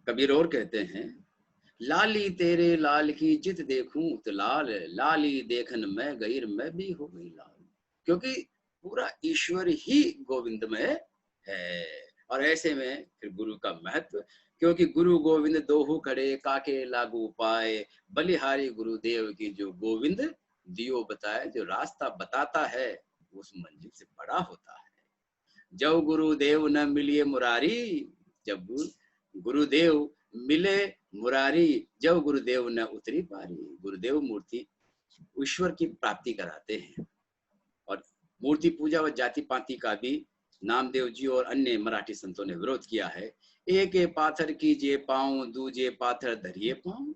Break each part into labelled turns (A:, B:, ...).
A: कबीर और कहते हैं, लाली तेरे लाल की जित देखूं तो लाल, लाली देखन में गैर में भी हो गई लाल। क्योंकि पूरा ईश्वर ही गोविंदमय है। और ऐसे में फिर गुरु का महत्व, क्योंकि गुरु गोविंद दोहु खड़े काके लागू पाए, बलिहारी गुरुदेव की जो गोविंद दियो बताए। जो रास्ता बताता है उस मंजिल से बड़ा होता है। जब गुरुदेव न मिलिए मुरारी, जब गुरुदेव मिले मुरारी, जब गुरुदेव न उतरी पारी। गुरुदेव मूर्ति ईश्वर की प्राप्ति कराते हैं। और मूर्ति पूजा व जाति पाति का भी नामदेव जी और अन्य मराठी संतों ने विरोध किया है। एक पाथर कीजिए पाऊं, दूजे पाथर धरिए पाऊं,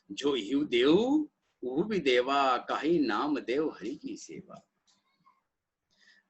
A: जो हिउ देव वो भी देवा, काहि नाम देव हरि की सेवा।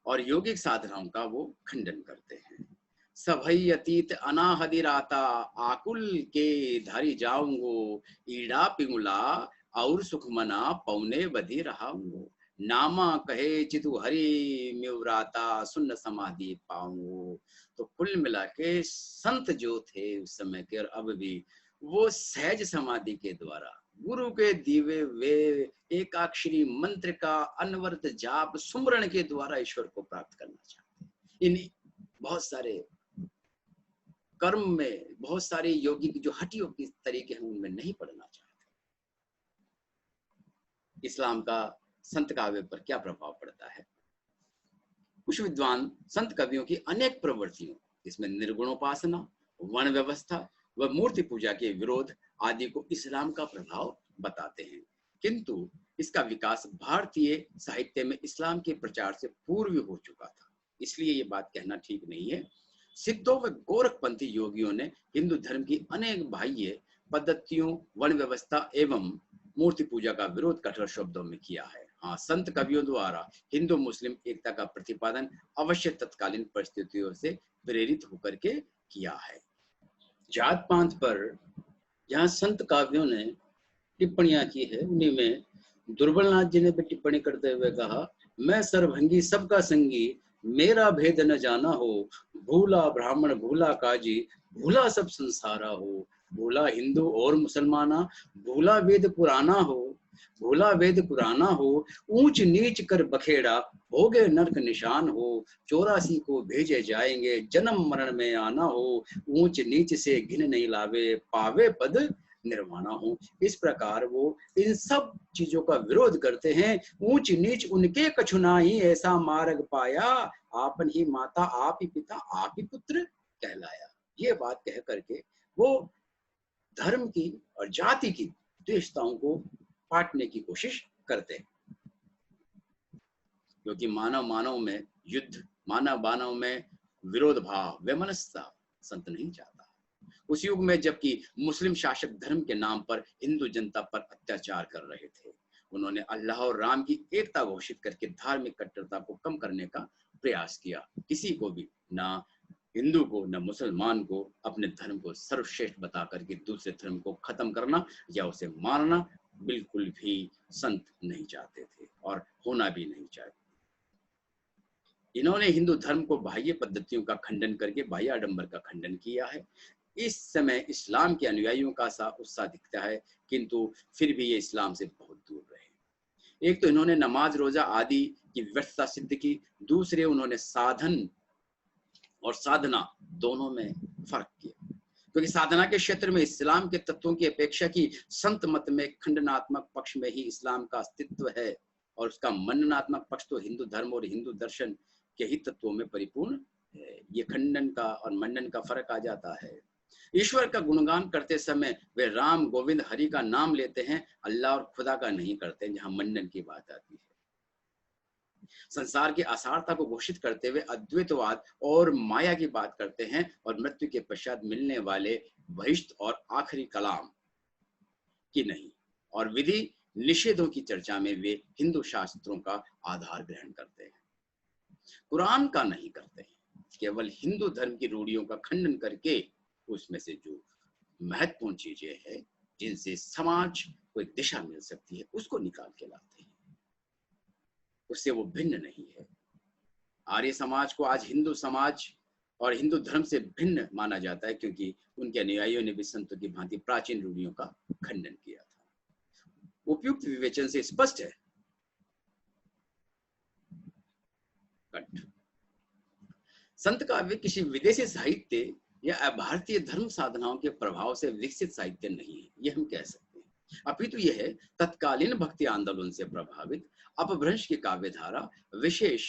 A: और योगिक साधनाओं का वो खंडन करते हैं। सभई अतीत अनाहदिराता, आकुल के धारी जाऊंगो, ईड़ा पिंगुला और सुख मना पौने बधी रहाऊंगो। नामा कहे चितु हरि म्युराता, सुन्न समाधि पाऊंगो। तो कुल मिला के संत जो थे उस समय के और अब भी, वो सहज समाधि के द्वारा गुरु के दीवे वे एकाक्षरी मंत्र का अनवरत जाप सुमरण के द्वारा ईश्वर को प्राप्त करना चाहते हैं। इन बहुत सारे कर्म में बहुत सारे योगी की जो हटियों की तरीके हैं उनमें नहीं पढ़ना चाहते। इस्लाम का संत काव्य पर क्या प्रभाव पड़ता है? कुछ विद्वान संत कवियों की अनेक प्रवृत्तियों, इसमें निर्गुणोपासना, वर्ण व्यवस्था व मूर्ति पूजा के विरोध आदि को इस्लाम का प्रभाव बताते हैं। किंतु इसका विकास भारतीय साहित्य में इस्लाम के प्रचार से पूर्व हो चुका था, इसलिए ये बात कहना ठीक नहीं है। सिद्धों व गोरखपंथी योगियों ने हिंदू धर्म की अनेक बाह्य पद्धतियों, वर्ण व्यवस्था एवं मूर्ति पूजा का विरोध कठोर शब्दों में किया है। हाँ, संत कवियों द्वारा हिंदू मुस्लिम एकता का प्रतिपादन अवश्य तत्कालीन परिस्थितियों से प्रेरित होकर के किया है। जात पात पर जहाँ संत काव्यों ने टिप्पणियां की है, उन्हीं में दुर्बलनाथ जी ने भी टिप्पणी करते हुए कहा, मैं सर्वभंगी सबका संगी, मेरा भेद न जाना हो, भूला ब्राह्मण भूला काजी, भूला सब संसारा हो। भूला हिंदू और मुसलमाना, भूला वेद पुराना हो, भूला वेद पुराना हो, ऊंच नीच कर बखेड़ा, हो गए नरक निशान हो। 84 को भेजे जाएंगे, जन्म मरण में आना हो, ऊंच नीच से घिन नहीं लावे, पावे पद निर्वाणा हो। इस प्रकार वो इन सब चीजों का विरोध करते हैं। ऊंच नीच उनके कछुनाई, ऐसा मार्ग पाया, आपन ही माता आप ही पिता आप ही पुत्र कहलाया। ये बात कह करके वो धर्म की और जाति की द्वेषताओं को पाटने की कोशिश करते हैं। क्योंकि मानव मानव में युद्ध, मानव मानव में विरोध भाव, वैमनस्यता संत नहीं चाहता। उस युग में जबकि मुस्लिम शासक धर्म के नाम पर हिंदू जनता पर अत्याचार कर रहे थे, उन्होंने अल्लाह और राम की एकता घोषित करके धार्मिक कट्टरता को कम करने का प्रयास किया। किसी को भी, ना हिंदू को न मुसलमान को, अपने धर्म को सर्वश्रेष्ठ बता करके दूसरे धर्म को खत्म करना या उसे मारना बिल्कुल भी संत नहीं चाहते थे और होना भी नहीं चाहते। इन्होंने हिंदू धर्म को बाह्य पद्धतियों का खंडन करके बाह्य आडंबर का खंडन किया है। इस समय इस्लाम के अनुयायियों का सा उत्साह दिखता है, किंतु फिर भी ये इस्लाम से बहुत दूर रहे। एक तो इन्होंने नमाज रोजा आदि की व्यर्थता सिद्ध की, दूसरे उन्होंने साधन और साधना दोनों में फर्क किया। क्योंकि साधना के क्षेत्र में इस्लाम के तत्वों की अपेक्षा की संत मत में खंडनात्मक पक्ष में ही इस्लाम का अस्तित्व है, और उसका मननात्मक पक्ष तो हिंदू धर्म और हिंदू दर्शन के ही तत्वों में परिपूर्ण है। ये खंडन का और मनन का फर्क आ जाता है। ईश्वर का गुणगान करते समय वे राम गोविंद हरि का नाम लेते हैं, अल्लाह और खुदा का नहीं करते, जहां मनन की बात आती है। संसार की असारता को घोषित करते हुए अद्वैतवाद और माया की बात करते हैं, और मृत्यु के पश्चात मिलने वाले बहिष्ठ और आखिरी कलाम की नहीं, और विधि निषेधों की चर्चा में वे हिंदू शास्त्रों का आधार ग्रहण करते हैं, कुरान का नहीं करते हैं। केवल हिंदू धर्म की रूढ़ियों का खंडन करके उसमें से जो महत्वपूर्ण चीजें हैं जिनसे समाज को एक दिशा मिल सकती है उसको निकाल के लाते हैं, उससे वो भिन्न नहीं है। आर्य समाज को आज हिंदू समाज और हिंदू धर्म से भिन्न माना जाता है, क्योंकि उनके अनुयायियों ने भी संतों की भांति प्राचीन रूढ़ियों का खंडन किया था। उपयुक्त विवेचन से स्पष्ट है संत काव्य किसी विदेशी साहित्य या भारतीय धर्म साधनाओं के प्रभाव से विकसित साहित्य नहीं है, यह हम कह सकते हैं। अपितु यह है तत्कालीन भक्ति आंदोलन से प्रभावित अपभ्रंश की काव्य धारा विशेष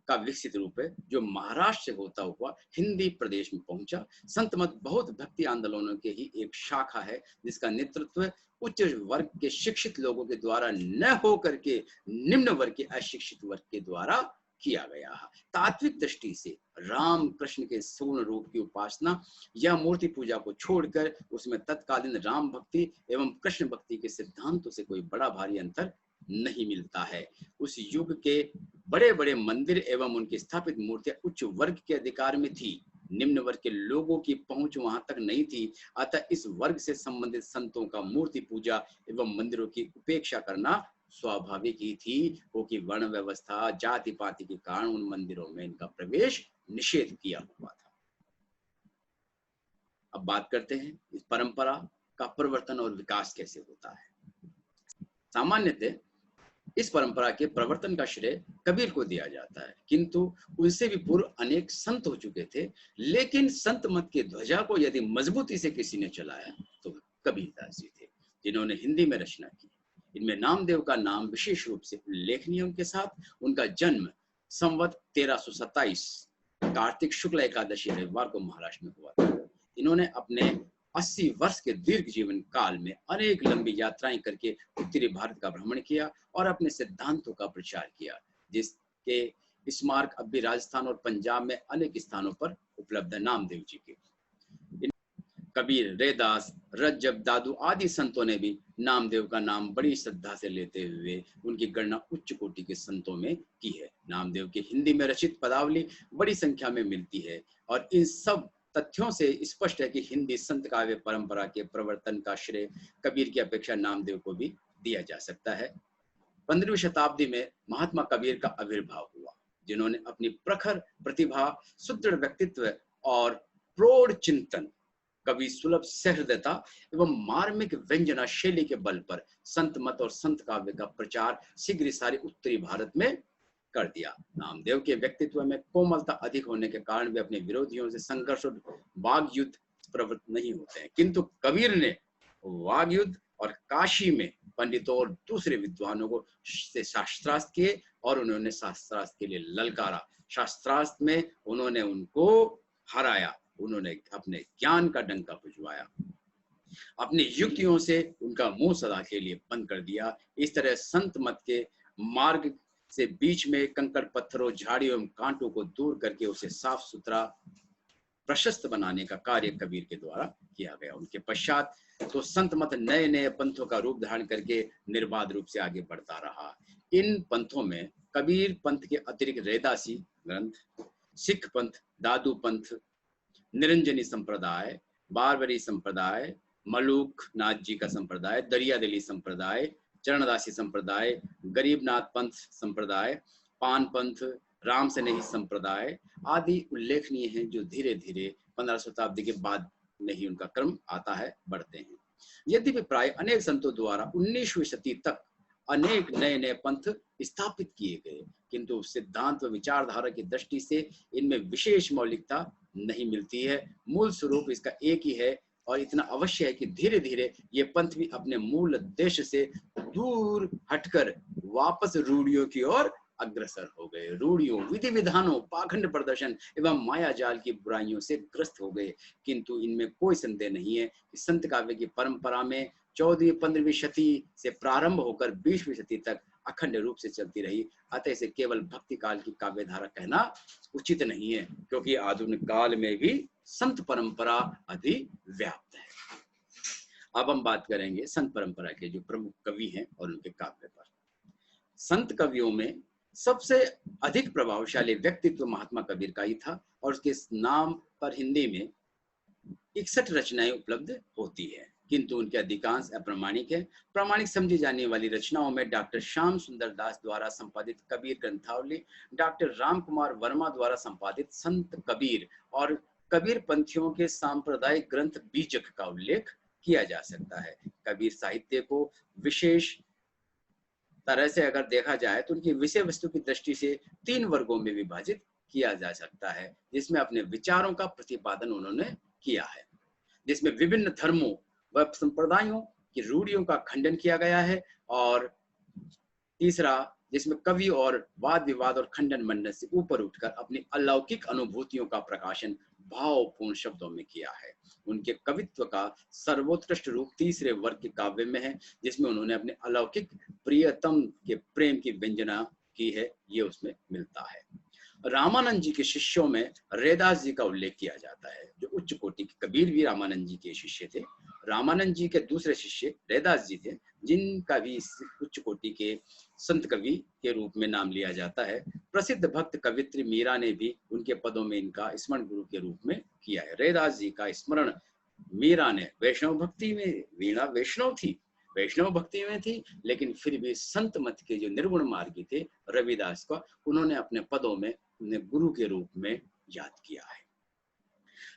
A: का विकसित रूप है, जो महाराष्ट्र से होता हुआ हिंदी प्रदेश में पहुंचा। संत मत बहुत भक्ति आंदोलनों के ही एक शाखा है, जिसका नेतृत्व उच्च वर्ग के शिक्षित लोगों के द्वारा न हो करके निम्न वर्ग के अशिक्षित वर्ग के द्वारा किया गया है। तात्विक दृष्टि से राम कृष्ण के पूर्ण रूप की उपासना या मूर्ति पूजा को छोड़कर उसमें तत्कालीन राम भक्ति एवं कृष्ण भक्ति के सिद्धांतों से कोई बड़ा भारी अंतर नहीं मिलता है। उस युग के बड़े बड़े मंदिर एवं उनकी स्थापित मूर्तियां उच्च वर्ग के अधिकार में थी, निम्न वर्ग के लोगों की पहुंच वहां तक नहीं थी। अतः इस वर्ग से संबंधित संतों का मूर्ति पूजा एवं मंदिरों की उपेक्षा करना स्वाभाविक ही थी, क्योंकि वर्ण व्यवस्था जाति पाति के कारण उन मंदिरों में इनका प्रवेश निषेध किया हुआ था। अब बात करते हैं इस परंपरा का परिवर्तन और विकास कैसे होता है। सामान्यतः इस परंपरा के प्रवर्तन का श्रेय कबीर को दिया जाता है, किंतु उनसे भी पूर्व अनेक संत हो चुके थे। लेकिन संत मत की ध्वजा को यदि मजबूती से किसी ने चलाया तो कबीरदास जी थे, जिन्होंने हिंदी में रचना की। इनमें नामदेव का नाम विशेष रूप से उल्लेखनीय, उनके साथ उनका जन्म संवत 1327 कार्तिक शुक्ल एकादशी रविवार को महाराष्ट्र में हुआ था। इन्होंने अपने 80 वर्ष के दीर्घ जीवन काल में अनेक लंबी यात्राएं करके उत्तरी भारत का भ्रमण किया और अपने सिद्धांतों का प्रचार किया, जिसके स्मारक अब भी राजस्थान और पंजाब में अनेक स्थानों पर उपलब्ध है नामदेव जी के। कबीर, रैदास, रज्जब, दादू आदि संतों ने भी नामदेव का नाम बड़ी श्रद्धा से लेते हुए उनकी गणना उच्च कोटि के संतों में की है। नामदेव की हिंदी में रचित पदावली बड़ी संख्या में मिलती है और इन सब तथ्यों से स्पष्ट है कि हिंदी संत काव्य परंपरा के प्रवर्तन का श्रेय कबीर की अपेक्षा नामदेव को भी दिया जा सकता है। 15वीं शताब्दी में महात्मा कबीर का आविर्भाव हुआ, जिन्होंने अपनी प्रखर प्रतिभा, सुदृढ़ व्यक्तित्व और प्रौढ़ चिंतन, कवि सुलभ सहृदयता एवं मार्मिक व्यंजना शैली के बल पर संत मत और संत काव्य का प्रचार शीघ्र सारे उत्तरी भारत में कर दिया। नामदेव के व्यक्तित्व में कोमलता अधिक होने के कारण वे अपने विरोधियों से संघर्ष और वाग युद्ध प्रवृत्त नहीं होते हैं, किंतु कबीर ने वाग युद्ध और काशी में पंडितों और दूसरे विद्वानों को से शास्त्रार्थ किए और उन्होंने शास्त्रार्थ के लिए ललकारा। शास्त्रार्थ में उन्होंने उनको हराया, उन्होंने अपने ज्ञान का डंका बजवाया, अपनी युक्तियों से उनका मुंह सदा के लिए बंद कर दिया। इस तरह संत मत के मार्ग से बीच में कंकड़ पत्थरों, झाड़ियों एवं कांटों को दूर करके उसे साफ सुथरा प्रशस्त बनाने का कार्य कबीर के द्वारा किया गया। उनके पश्चात तो संत मत नए नए पंथों का रूप धारण करके निर्बाध रूप से आगे बढ़ता रहा। इन पंथों में कबीर पंथ के अतिरिक्त रैदासी ग्रंथ, सिख पंथ, दादू पंथ, निरंजनी संप्रदाय, बारवरी संप्रदाय, मलूक नाथ जी का संप्रदाय, दरियादिली संप्रदाय, चरणदासी संप्रदाय, गरीबनाथ पंथ संप्रदाय, पान पंथ, राम स्नेही संप्रदाय आदि उल्लेखनीय हैं, जो धीरे धीरे 15वीं शताब्दी के बाद में ही उनका क्रम आता है, बढ़ते हैं। यद्यपि प्राय अनेक संतों द्वारा 19वीं शती तक अनेक नए नए पंथ स्थापित किए गए, किंतु सिद्धांत व विचारधारा की दृष्टि से इनमें विशेष मौलिकता नहीं मिलती है। मूल स्वरूप इसका एक ही है और इतना अवश्य है कि धीरे धीरे ये पंथ भी अपने मूल उद्देश्य से दूर हटकर वापस रूढ़ियों की ओर अग्रसर हो गए। रूढ़ियों, विधि विधानों, पाखंड प्रदर्शन एवं माया जाल की बुराइयों से ग्रस्त हो गए। किंतु इनमें कोई संदेह नहीं है कि संत काव्य की परंपरा में 14वीं-15वीं शती से प्रारंभ होकर 20वीं शती तक अखंड रूप से चलती रही। अतः इसे केवल भक्ति काल की काव्य धारा कहना उचित नहीं है, क्योंकि आधुनिक काल में भी संत परंपरा अधिव्याप्त है। अब हम बात करेंगे संत परंपरा के जो प्रमुख कवि हैं और उनके काव्य पर। संत कवियों में सबसे अधिक प्रभावशाली व्यक्तित्व महात्मा कबीर का ही था और उसके नाम पर हिंदी में 61 रचनाएं उपलब्ध होती है, किंतु उनके अधिकांश अप्रामाणिक है। प्रामाणिक समझी जाने वाली रचनाओं में डॉक्टर श्याम सुंदर दास द्वारा संपादित कबीर ग्रंथावली, डॉक्टर राम कुमार वर्मा द्वारा संपादित संत कबीर और कबीर पंथियों के सांप्रदायिक ग्रंथ बीजक का उल्लेख किया जा सकता है। कबीर साहित्य को विशेष तरह से अगर देखा जाए तो उनकी विषय वस्तु की दृष्टि से 3 वर्गों में विभाजित किया जा सकता है, जिसमें अपने विचारों का प्रतिपादन उन्होंने किया है, जिसमें विभिन्न धर्मों व संप्रदायों की रूढ़ियों का खंडन किया गया है, और तीसरा जिसमें कवि और वाद विवाद और खंडन मंडन से ऊपर उठकर अपनी अलौकिक अनुभूतियों का प्रकाशन भावपूर्ण शब्दों में किया है। उनके कवित्व का सर्वोत्कृष्ट रूप तीसरे वर्ग के काव्य में है, जिसमें उन्होंने अपने अलौकिक प्रियतम के प्रेम की व्यंजना की है, ये उसमें मिलता है। रामानंद जी के शिष्यों में रैदास जी का उल्लेख किया जाता है, जो उच्च कोटि के कबीर भी रामानंद जी के शिष्य थे। रामानंद जी के दूसरे शिष्य रैदास जी थे, जिनका भी उच्च कोटि के संत कवि के रूप में नाम लिया जाता है। प्रसिद्ध भक्त कवित्री मीरा ने भी उनके पदों में इनका स्मरण गुरु के रूप में किया है। रैदास जी का स्मरण मीरा ने वैष्णव भक्ति में, मीरा वैष्णव भक्ति में थी, लेकिन फिर भी संत मत के जो निर्गुण मार्गी थे रविदास को उन्होंने अपने पदों में उन्हें गुरु के रूप में याद किया है।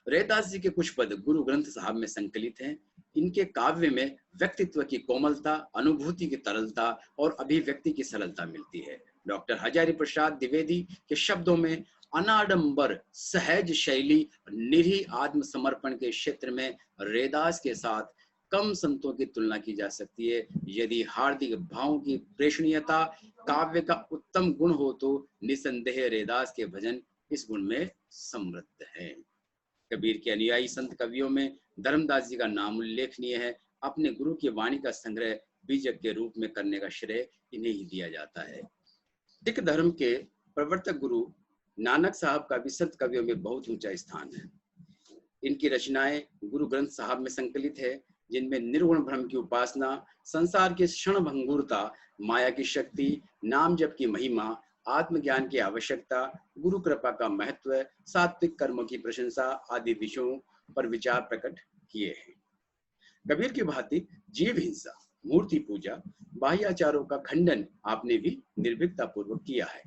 A: रैदास जी के कुछ पद गुरु ग्रंथ साहब में संकलित हैं। इनके काव्य में व्यक्तित्व की कोमलता, अनुभूति की तरलता और अभिव्यक्ति की सरलता मिलती है। डॉक्टर हजारी प्रसाद द्विवेदी के शब्दों में अनाडंबर सहज शैली, निरीह आत्मसमर्पण के क्षेत्र में रैदास के साथ कम संतों की तुलना की जा सकती है। यदि हार्दिक भावों की प्रेषणीयता काव्य का उत्तम गुण हो तो निसंदेह रैदास के भजन इस गुण में समृद्ध हैं। कबीर के अनुयायी संत कवियों में धर्मदास जी का नाम उल्लेखनीय है। अपने गुरु की वाणी का संग्रह बीजक के रूप में करने का श्रेय इन्हें ही दिया जाता है। सिख धर्म के प्रवर्तक गुरु नानक साहब का भी संत कवियों में बहुत ऊंचा स्थान है। इनकी रचनाएं गुरु ग्रंथ साहब में संकलित है, जिनमें निर्गुण ब्रह्म की उपासना, संसार की क्षण भंगुरता, माया की शक्ति, नाम जप की महिमा, आत्मज्ञान की आवश्यकता, गुरु कृपा का महत्व, सात्विक कर्मों की प्रशंसा आदि विषयों पर विचार प्रकट किए हैं। कबीर की भांति जीव हिंसा, मूर्ति पूजा, बाह्याचारों का खंडन आपने भी निर्भीकता पूर्वक किया है।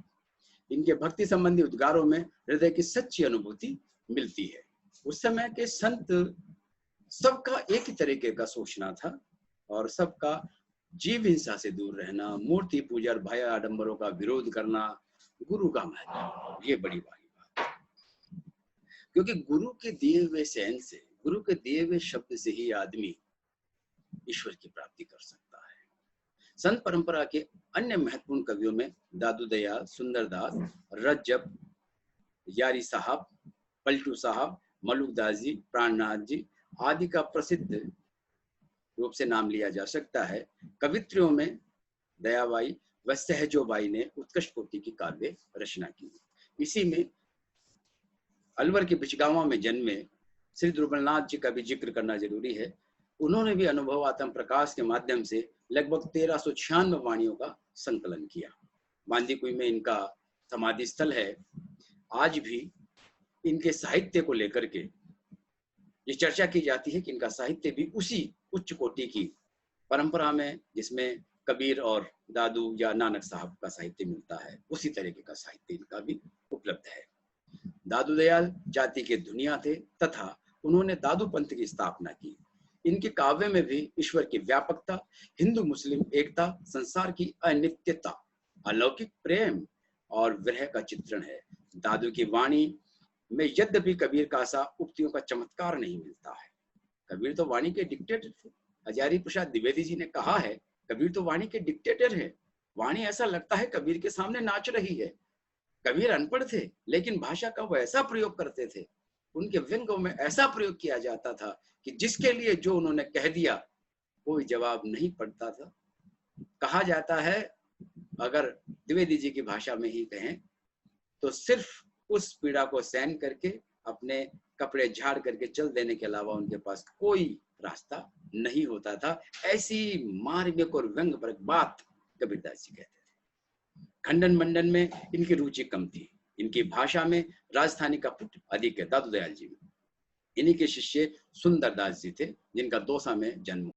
A: इनके भक्ति संबंधी उद्गारों में हृदय की सच्ची अनुभूति मिलती है। उस समय के संत सबका एक ही तरीके का सोचना था और सबका जीव हिंसा से दूर रहना, मूर्ति पूजा और बाह्य आडंबरों का विरोध करना गुरु का महत्व, ये बड़ी बड़ी बात है। क्योंकि गुरु के दिए हुए सहन से, गुरु के दिए हुए शब्द से ही आदमी ईश्वर की प्राप्ति कर सकता है। संत परंपरा के अन्य महत्वपूर्ण कवियों में दादू दयाल, सुंदरदास, रज्जब, यारी साहब, पलटू साहब, मलुकदास जी, प्राणनाथ जी आदि का प्रसिद्ध रूप से नाम लिया जा सकता है। कवित्रियों में दयाबाई व सहजोबाई ने उत्कृष्ट कोटि की काव्य रचना की। इसी में अलवर के बिचगांवा में जन्मे श्री द्रुबलनाथ जी का भी जिक्र करना जरूरी है। उन्होंने भी अनुभवात्म प्रकाश के माध्यम से लगभग 1396 वाणियों का संकलन किया। बांदीकुई में इनका समाधि स्थल है। आज भी इनके साहित्य को लेकर के ये चर्चा की जाती है कि इनका साहित्य भी उसी उच्च कोटि की परंपरा में, जिसमें कबीर और दादू या नानक साहब का साहित्य मिलता है, उसी तरीके का साहित्य इनका भी उपलब्ध है। दादू दयाल जाति के धुनिया थे तथा उन्होंने दादू पंथ की स्थापना की। इनके काव्य में भी ईश्वर की व्यापकता, हिंदू मुस्लिम एकता, संसार की अनित्यता, अलौकिक प्रेम और विरह का चित्रण है। दादू की वाणी में यद्यपि कबीर का सा उक्तियों का चमत्कार नहीं मिलता है। कबीर तो वाणी के डिक्टेटर थे। हजारी प्रसाद द्विवेदी जी ने कहा है, कबीर तो वाणी के डिक्टेटर है। वाणी ऐसा लगता है कबीर के सामने नाच रही है। कबीर अनपढ़ थे, लेकिन भाषा का वो ऐसा प्रयोग करते थे, उनके व्यंगों में ऐसा प्रयोग किया जाता था कि जिसके लिए जो उन्होंने कह दिया कोई जवाब नहीं पड़ता था। कहा जाता है, अगर द्विवेदी जी की भाषा में ही कहें तो सिर्फ उस पीड़ा को सहन करके अपने कपड़े झाड़ करके चल देने के अलावा उनके पास कोई रास्ता नहीं होता था। ऐसी मार्मिक और व्यंग्यपरक बात कबीरदास जी कहते थे। खंडन मंडन में इनकी रुचि कम थी। इनकी भाषा में राजस्थानी का पुट अधिक है। दादू दयाल जी में इन्हीं के शिष्य सुंदरदास जी थे, जिनका दौसा में जन्म